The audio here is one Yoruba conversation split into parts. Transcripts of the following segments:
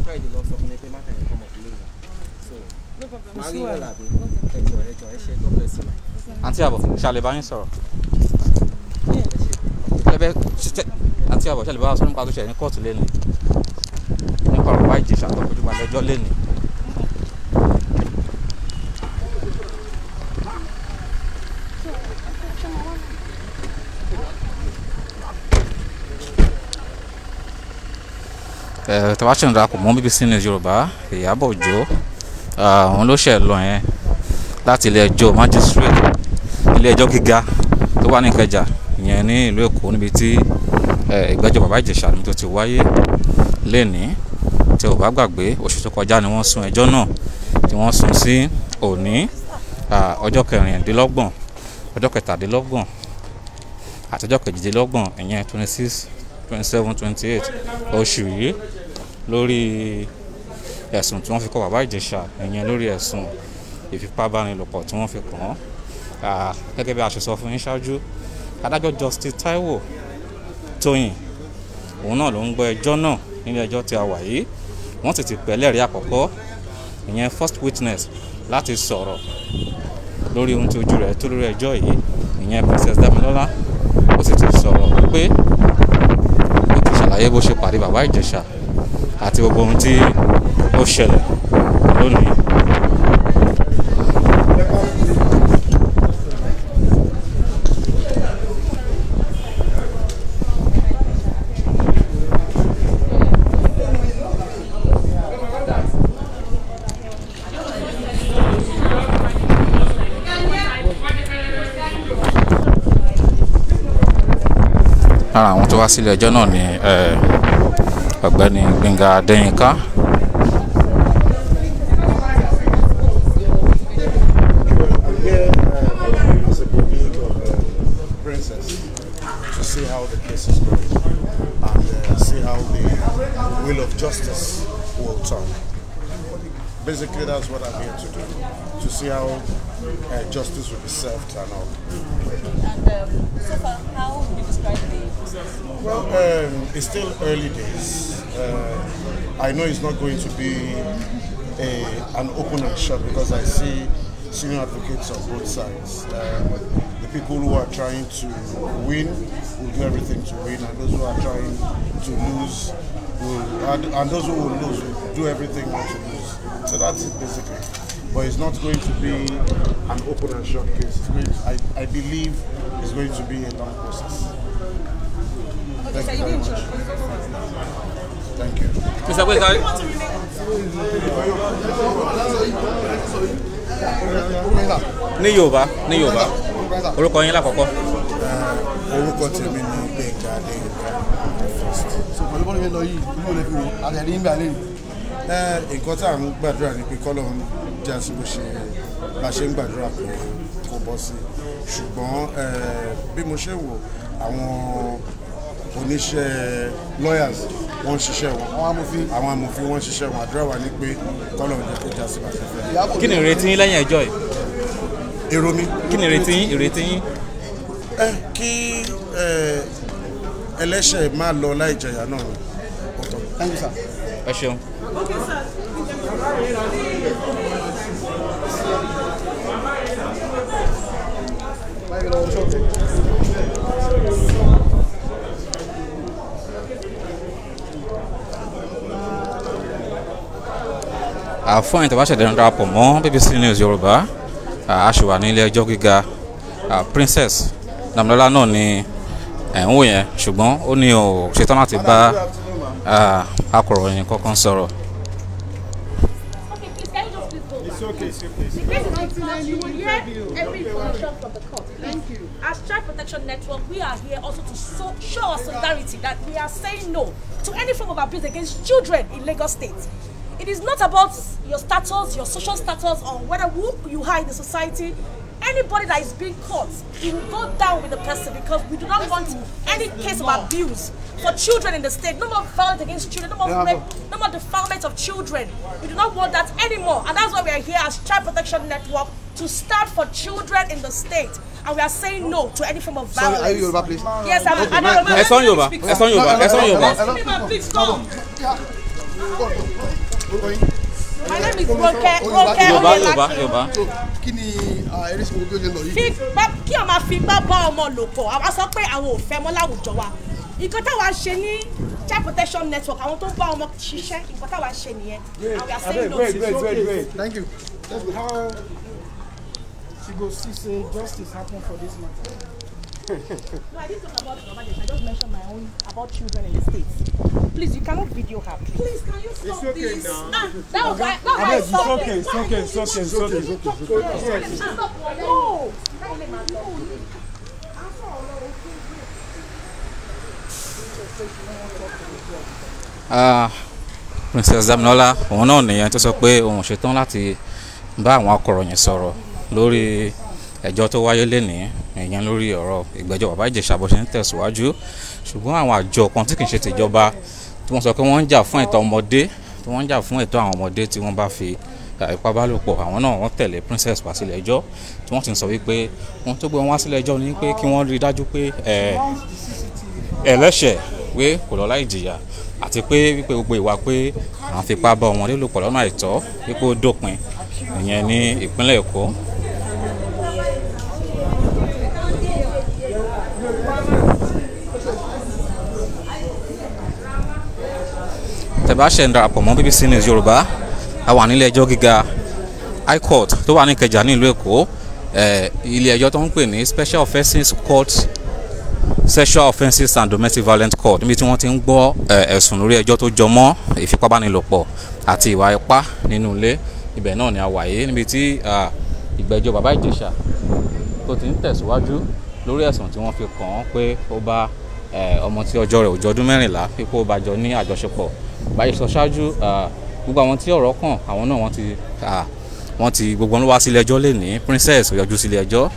Friday lọ sọ fún mi pé má tẹ̀lé kọ́mọ̀ fún mi. So no problem. Màá rí ìwọ̀n làbí ẹjọ́ ẹ ṣe God bless you. Àǹtí Àbọ̀ ṣàlẹ̀ bá yín sọ̀rọ̀. Àǹtí Àbọ̀ ṣàlẹ̀ bá wa sọ nípa tó ṣẹlẹ̀ ní kóòtù lẹ́nu nípa Baba Ijesha tó kojú balẹ̀-ẹjọ́ lẹ́nu. Tàbátì ń darapọ̀ mọ́ BBC News Yorùbá Ìyábọ̀ Òjó àwọn ló ṣẹ̀ lọ yẹn láti ilé ẹjọ́ magistrate ilé ẹjọ́ gíga tó wà ní Ìkẹjà ìyẹn ní ìlú Èkó níbi tí ìgbẹ́jọ́ Baba Ijesha tó ti wáyé lẹ́ni tí ò bá gbàgbé oṣù tó kọjá ni wọ́n sún ẹjọ́ náà tí wọ́n sún sí òní ọjọ́ 26 ọjọ́ 17 àti ọjọ́ 18 ìyẹn 26 27 28 oṣù yìí lórí ẹ̀sùn tí wọ́n fi kọ́ Baba Ijesha ìyẹn lórí ẹ̀sùn ìfipábánilòpọ̀ tí wọ́n fi kàn án gẹ́gẹ́ bí a ṣe sọ fún yín ṣáájú adájọ́ Justice Taiwo Tóyìn òun náà ló ń gbọ́ ẹjọ́ náà nílé ẹjọ́ tí a wà yìí wọ́n sì ti pè ẹlẹ́rìí àkọ́kọ́ ìyẹn first witness láti sọ̀rọ̀ lórí ohun tí ojú rẹ̀ tó lórí ẹjọ́ yìí ìyẹn Princess Damilola ó sì ti sọ̀rọ̀ pé ó ti ṣàlàyé bó ṣe pàdé Baba Ijesha àti gbogbo ohun tí ó ṣẹlẹ̀ lónìí. Lára àwọn tó wá sílé ẹjọ́ náà ni ọ̀gbẹ́ni Gbénga Adéyínká Princess to see how the case is going and see how the wheel of justice will turn. Basically, that's what I'm here to do, to see how justice will be served and all. And so far, how would you describe the process? Well, it's still early days. I know it's not going to be an open and shut because I see senior advocates on both sides. The people who are trying to win will do everything to win, and those who are trying to lose and those who will lose will do everything not to lose. So that's it basically. But it's not going to be an open and shut case. It's going to, I believe it's going to be a long process. Okay, Thank you very much. Thank you. Mr. Gbénga. Ní Yorùbá orúkọ yín lákọ̀ọ́kọ́. Orúkọ tèmi ni Gbénga Adéyínká. So pẹ̀lú bọ́ọ̀lù yẹn lọ yìí inú olè fi wò àtẹ̀rí ń gbà lẹ́yìn. Nǹkan tá à ń gbàdúrà ni pé kọ́lọ́run jẹ́ àsìkò bá ṣe ń gbàdúrà pé kò bọ́ sí ṣùgbọ́n bí mo ṣe wò àwọn oníṣẹ́ lawyers wọ́n ń ṣiṣẹ́ wọn àwọn amòfin wọ́n ń ṣiṣẹ́ wọn àdúrà wa ní pé kọ́lọ́run jẹ́ kó já sí bá ṣe fẹ́. Kí ni ìrètí yín lẹ́yìn ẹjọ́ yìí? Èrò mi. Kí ni ìrètí yín? Kí ẹlẹ́ṣẹ̀ má lọ láì jẹ̀yà náà ọ̀tọ̀. Thank you, sir. Ẹ ṣeun. Fún ẹ̀yin tó bá ṣẹ̀dẹ̀ ń darapọ̀ mọ́ BBC News Yorùbá a ṣì wà ní ilé ẹjọ́ gíga Princess Damilola náà ni ẹ̀ ń wò yẹn ṣùgbọ́n ó ní ò ṣetán láti bá akọ̀ròyìn kankan sọ̀rọ̀. Okay, please, can you just please go back? It's okay. The case is not you will hear every information from the court. Thank you. As Child Protection Network, we are here also to show our solidarity that we are saying no to any form of abuse against children in Lagos State. It is not about your status, your social status, or whether who you are in the society. Anybody that is being caught, we will go down with the person because we do not want any case of abuse for children in the state. No more violence against children, no more rape, no more defilement of children. We do not want that anymore. And that's why we are here as Child Protection Network to stand for children in the state. And we are saying no to any form of violence. Sorry, are you Yoruba, please? Yes, I'm Yoruba. Ẹ sọ Yorùbá. Please come. My name is Ronke. Yorùbá. Kí ni erésì gbogbo tó ṣe lọ yìí? Kí ọmọ fipá bá ọmọ lò pọ̀, àwa sọ pé àwọn ò fẹ́ mọ́ láwùjọ wa. Nǹkan táwa ṣe ní Child Protection Network, àwọn tó bá ọmọ ṣiṣẹ́, nǹkan táwa ṣe nìyẹn. And we are saying no to it. Wait. Thank you. How she go see say justice happen for this matter? No, I didn't talk about Baba Ijesha. I just mentioned my own about children in the States. Please, you cannot video her. Please, can you stop this? Now. That was why I stopped it. It's okay. No. Princess Daminola òun náà nìyẹn tó sọ pé òun ṣetán láti bá àwọn akọ̀ròyìn sọ̀rọ̀ lórí ẹjọ́ tó wáyé lénìí ìyẹn lórí ọ̀rọ̀ ìgbẹ́jọ́ Baba Ijesha bó ṣe ń tẹ̀síwájú ṣùgbọ́n àwọn àjọ kan tí kì í ṣe tìjọba tí wọ́n sọ pé wọ́n ń jà fún ẹ̀tọ́ ọmọdé tí wọ́n ń jà fún ẹ̀tọ́ àwọn ọmọdé tí wọ́n bá fi ìpabálòpọ̀ àwọn náà wọ́n tẹ̀lé Princess wá sílé ẹjọ́ tí wọ́n ti ń sọ wípé wọ́n tó gbé wọn wá sílé ẹjọ́ ní pé kí wọ́n rí dájú pé ẹlẹ́ṣẹ̀ pé kò lọ láì jìyà àti pé wípé gbogbo ìwà pé àwọn fipá bá ọmọdé lò pọ̀ lọ́nà àìtọ́ wípé ó dópin ìyẹn ní ìpínlẹ̀ Èkó. tẹ́bá ṣe ń darapọ̀ mọ́ BBC News Yorùbá a wà nílé ẹjọ́ gíga High Court tó wà ní Ìkẹjà nílùú Èkó ilé ẹjọ́ tó ń pè ní Special Offences Court Sexual Offences and Domestic Violence Court níbi tí wọ́n ti ń gbọ́ ẹ̀sùn lórí ẹjọ́ tó jọ mọ́ ìfipábánilòpọ̀ àti ìwà ipá nínú ilé ibẹ̀ náà ni a wà yìí níbi tí ìgbẹ́jọ́ Baba Ijesha tó ti ń tẹ̀síwájú lórí ẹ̀sùn tí wọ́n fi kàn án pé ó bá ọmọ tí ọjọ́ rẹ̀ ò jọ ọdún 14 pé kó bá jọ ní àjọṣepọ̀ báyìí sọ ṣáájú gbogbo àwọn tí ọ̀rọ̀ kàn àwọn náà wọ́n ti gbogbo wọn wá sílé ẹjọ́ lénìí Princess ó yọjú sílé ẹjọ́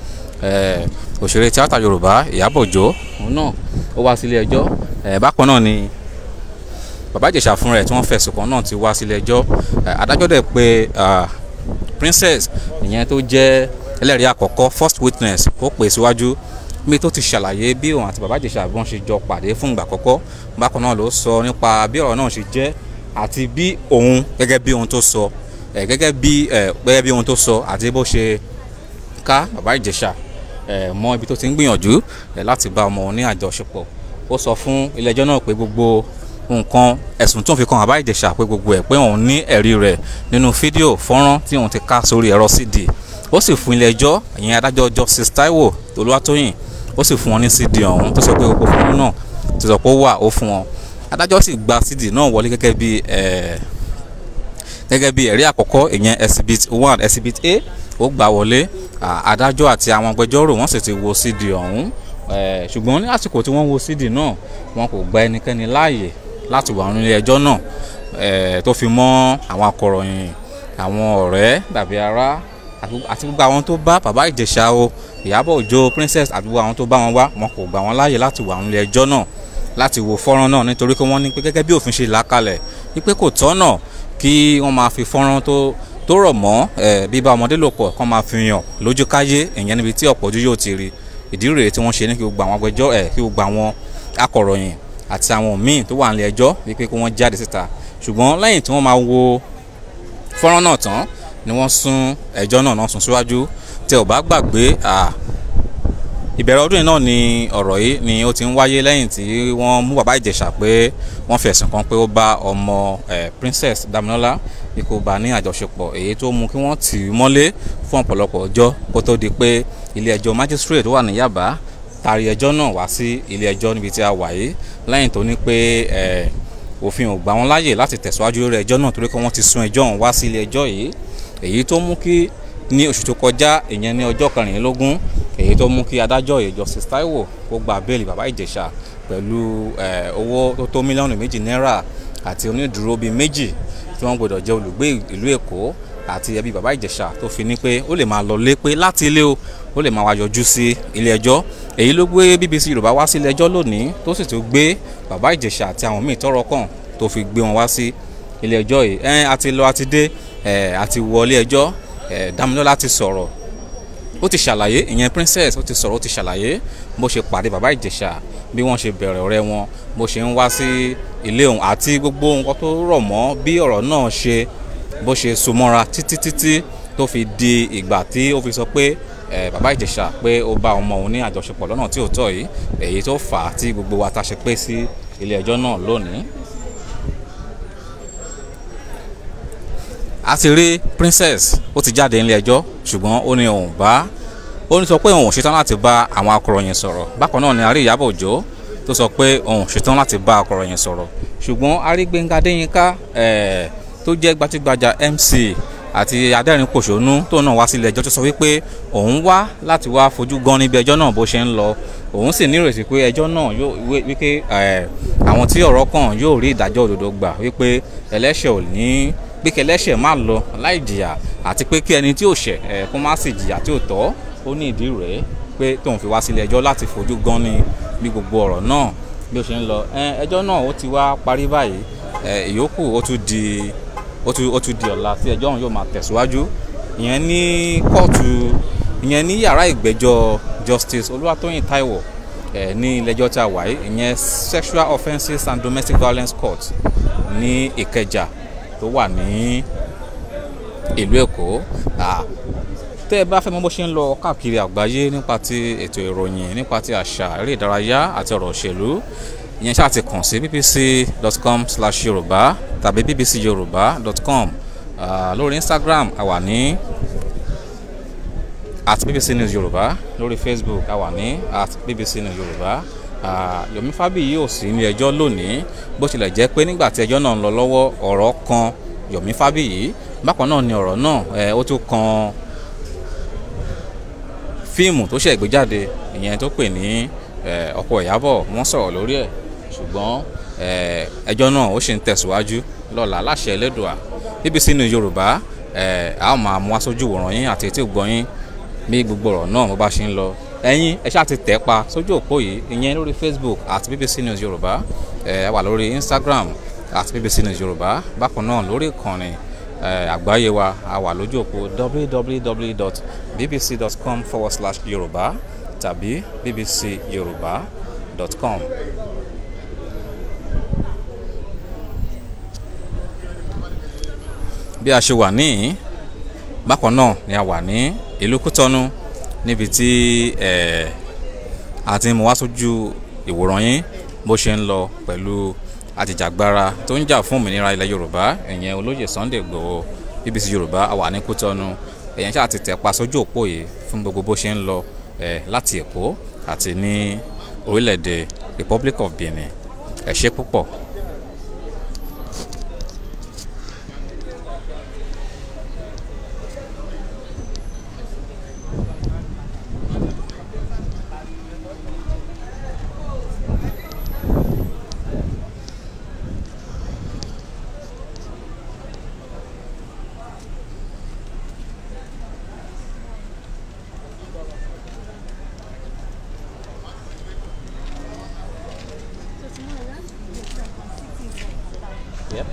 òṣèré tíátà Yorùbá Ìyábọ̀ Òjó òun náà ó wá sílé ẹjọ́ bákan náà ni Baba Ijesha fún rẹ̀ tí wọ́n fẹ̀sùn kàn náà ti wá sílé ẹjọ́ adájọ́ dẹ̀ pé Princess ìyẹn tó jẹ́ ẹlẹ́rìí àkọ́kọ́ first witness ó pè síwájú mi tó ti ṣàlàyé bí òun àti Baba Ijesha bí wọ́n ṣe jọ pàdé fún ìgbà àkọ́kọ́ bákan náà ló sọ nípa bí ọ̀rọ̀ náà ṣe jẹ́ àti bí òun gẹ́gẹ́ bí ohun tó sọ gẹ́gẹ́ bí ohun tó sọ àti bó ṣe ká Baba Ijesha mọ ibi tó ti ń gbìyànjú láti bá ọmọ òun ní àjọṣepọ̀ ó sọ fún ilé ẹjọ́ náà pé gbogbo nǹkan ẹ̀sùn tó ń fi kan Baba Ijesha pé gbogbo ẹ̀ pé òun ní ẹ̀rí rẹ̀ nínú fídíò fọ́nrán tí òun ti ká sórí ẹ̀rọ CD ó sì fún ilé ẹjọ́ ìyẹn adájọ́ Justice Taiwo Olúwatóyìn ó sì fún wọn ní CD ọ̀hún tó sọ pé gbogbo fún náà tó sọ pé ó wà ó fún wọn adájọ́ sì gba CD náà wọlé gẹ́gẹ́ bí ẹ̀rí àkọ́kọ́ ìyẹn exhibit 1 exhibit A ó gbà wọlé adájọ́ àti àwọn agbẹjọ́rò wọ́n sì ti wo CD ọ̀hún ṣùgbọ́n ní àsìkò tí wọ́n wo CD náà wọn kò gba ẹnikẹ́ni láàyè láti wà nílé ẹjọ́ náà tó fi mọ́ àwọn akọ̀ròyìn àwọn ọ̀rẹ́ dàbí ará àti gbogbo àwọn tó bá Baba Ijesha o Ìyábọ̀ Òjó Princess àti gbogbo àwọn tó bá wọn wá wọn kò gbà wọn láàyè láti wà nílé ẹjọ́ náà láti wo fọ́nrán náà nítorí pé wọ́n ní pé gẹ́gẹ́ bí òfin ṣe là kalẹ̀ wípé kò tọ́nà kí wọ́n máa fi fọ́nrán tó rọ̀ mọ́ bíbá ọmọdé lò pọ̀ kán máa fi hàn lójú káyé ìyẹn níbi tí ọ̀pọ̀ ojú yóò ti rí ìdí rèé tí wọ́n ṣe ní kí gbogbo àwọn agbẹjọ́ kí gbogbo àwọn akọ̀ròyìn àti àwọn míì tó wà nílé ẹjọ́ wípé kí wọ́n jáde síta ṣùgbọ́n lẹ́yìn tí wọ́n máa wo fọ́nrán náà tán ni wọ́n sún ẹjọ́ náà sún síwájú tí ò bá gbàgbé ìbẹ̀rẹ̀ ọdún yìí náà ni ọ̀rọ̀ yìí ni ó ti ń wáyé lẹ́yìn tí wọ́n mú Baba Ijesha pé wọ́n fẹ̀sùn kàn pé ó bá ọmọ Princess Daminola ikú bá ní àjọṣepọ̀ èyí tó mú kí wọ́n tì í mọ́lé fún ọ̀pọ̀lọpọ̀ ọjọ́ kó tó di pé ilé ẹjọ́ magistrate tó wà ní Yaba taari ẹjọ́ náà wá sí ilé ẹjọ́ níbi tí a wà yìí lẹ́yìn tó ní pé òfin ò gbà wọ́n láyè láti tẹ̀síwájú lórí ẹjọ́ náà torí pé wọ́n ti sún ẹjọ́ ọ̀hún wá sí ilé ẹjọ́ yìí èyí tó mú kí ní oṣù tó kọjá ìyẹn ní ọjọ́ 14 èyí tó mú kí adájọ́ yìí Justice Taiwo kó gba bẹ́ẹ̀lì Baba Ijesha pẹ̀lú owó tó tó mílíọ̀nù 2 náírà àti onídùúró bíi 2 tí wọ́n gbọ́dọ̀ jẹ́ olùgbé ìlú Èkó àti ẹbí Baba Ijesha tó fi ní pé ó lè máa lọ lé pé láti ilé ó lè máa wá yọjú sí ilé ẹjọ́ èyí ló gbé BBC Yorùbá wá sí ilé ẹjọ́ lónìí tó sì tún gbé Baba Ijesha àti àwọn míì tọ́rọ̀ kàn tó fi gbé wọn wá sí ilé ẹjọ́ yìí àti lọ àti dé àti wọlé ẹjọ́ Daminola ti sọ̀rọ̀ ó ti ṣàlàyé ìyẹn Princess ó ti sọ̀rọ̀ ó ti ṣàlàyé bó ṣe pàdé Baba Ijesha bí wọ́n ṣe bẹ̀rẹ̀ ọ̀rẹ́ wọn bó ṣe ń wá sí ilé òun àti gbogbo nǹkan tó rọ̀ mọ́ bí ọ̀rọ̀ náà ṣe bó ṣe so mọ́ra títí tó fi di ìgbà tí ó fi sọ pé Baba Ijesha pé ó bá ọmọ òun ní àjọṣepọ̀ lọ́nà tí ò tọ́ yìí, èyí tó fà á tí gbogbo wa ta ṣe pé sí ilé ẹjọ́ náà lónìí. a ti rí princess ó ti jáde nílé ẹjọ́ ṣùgbọ́n ó ní ó ní sọ pé òun ṣetán láti bá àwọn akọ̀ròyìn sọ̀rọ̀. Bákan náà ni a rí Ìyábọ̀ Òjó tó sọ pé òun ṣetán láti bá akọ̀ròyìn sọ̀rọ̀, ṣùgbọ́n a rí Gbénga Adéyínká tó jẹ́ gbajúgbajà MC àti adẹ́rìn-pòṣónú tó náà wá sílé ẹjọ́ tó sọ wípé òun wá láti wá fojú gan níbi ẹjọ́ náà bó ṣe ń lọ. Òun sì nírètí pé ẹjọ́ náà yóò wípé àwọn tí ọ̀rọ̀ kàn yóò rí ìdájọ́ òdodo gbà, wípé ẹlẹ́ṣẹ̀ ò ní pé kí ẹlẹ́ṣẹ̀ má lọ láì jìyà àti pé kí ẹni tí ò ṣẹ̀ kó má sì jìyà tí ò tọ́. Ó ní ìdí rẹ̀ pé tóun fi wá sílé ẹjọ́ láti fojú gan ní bí gbogbo ọ̀rọ̀ náà bí ó ṣe ń lọ. Ẹjọ́ náà ó ti wá parí báyìí, ìyókù ó tún di ọ̀la tí ẹjọ́ ọ̀hún yóò máa tẹ̀síwájú, ìyẹn ní kóòtù, ìyẹn ní yàrá ìgbẹ́jọ́ Justice Olúwatóyìn Táíwò ní ilé ẹjọ́ tí a wà yìí, ìyẹn Sexual Offences and Domestic Violence Court ní Ìkẹjà tó wà ní ìlú Èkó. Tẹ́ ẹ bá fẹ́ mọ̀ bó ṣe ń lọ káàkiri àgbáyé nípa ti ètò ìròyìn, nípa ti àṣà, eré ìdárayá àti ọ̀rọ̀ òṣèlú, ìyẹn ṣáà ti kàn sí bbc.com/Yorùbá tàbí bbcyorùbá.com. Lórí Instagram a wà ní @bbcnewsyorùbá, lórí Facebook a wà ní @bbcnewsyorùbá. Yomi Fabiyi ò sí ní ẹjọ́ lónìí, bó tilẹ̀ jẹ́ pé nígbà tí ẹjọ́ náà ń lọ lọ́wọ́ ọ̀rọ̀ kan Yomi Fabiyi. Bákan náà ni ọ̀rọ̀ náà ó tún kan fíìmù tó ṣe ìgbéjáde, ìyẹn tó pè ní ọkọ Ìyábọ̀, wọ́n sọ̀rọ̀ lórí ẹ̀, ṣùgbọ́n ẹjọ́ náà ó ṣì ń tẹ̀síwájú lọ́la láṣẹ Elédùà. BBC News Yorùbá a ó máa mú aṣojú ìwòran yín àti etí ìgbọ́ yín bí gbogbo ọ̀rọ̀ náà bó bá ṣe ń lọ. Ẹ̀yin ẹ ṣáà ti tẹ̀ pa sójú òpó yìí, ìyẹn lórí Facebook @BBC News Yorùbá, wà lórí Instagram @BBC News Yorùbá. Bákan náà lórí ìkànnì àgbáyé wa a wà lójú òpó www.bbc.com/Yorùbá tàbí bbcyorùbá.com. Bí a ṣe wà ní bákan náà ni a wà ní ìlú Kútọ́nù, níbi tí a ti mú wá sójú ìwòran yín bó ṣe ń lọ pẹ̀lú àjìjàgbara tó ń jà fún òmìnira ilẹ̀ Yorùbá, ìyẹn olóyè Sunday Igboho. BBC Yorùbá a wà ní Kútọ́nù, èyàn ṣáà ti tẹ̀ pa sójú òpó yìí fún gbogbo bó ṣe ń lọ láti Èkó àti ní orílẹ̀-èdè Republic of Benin. Ẹ ṣé púpọ̀. Yep.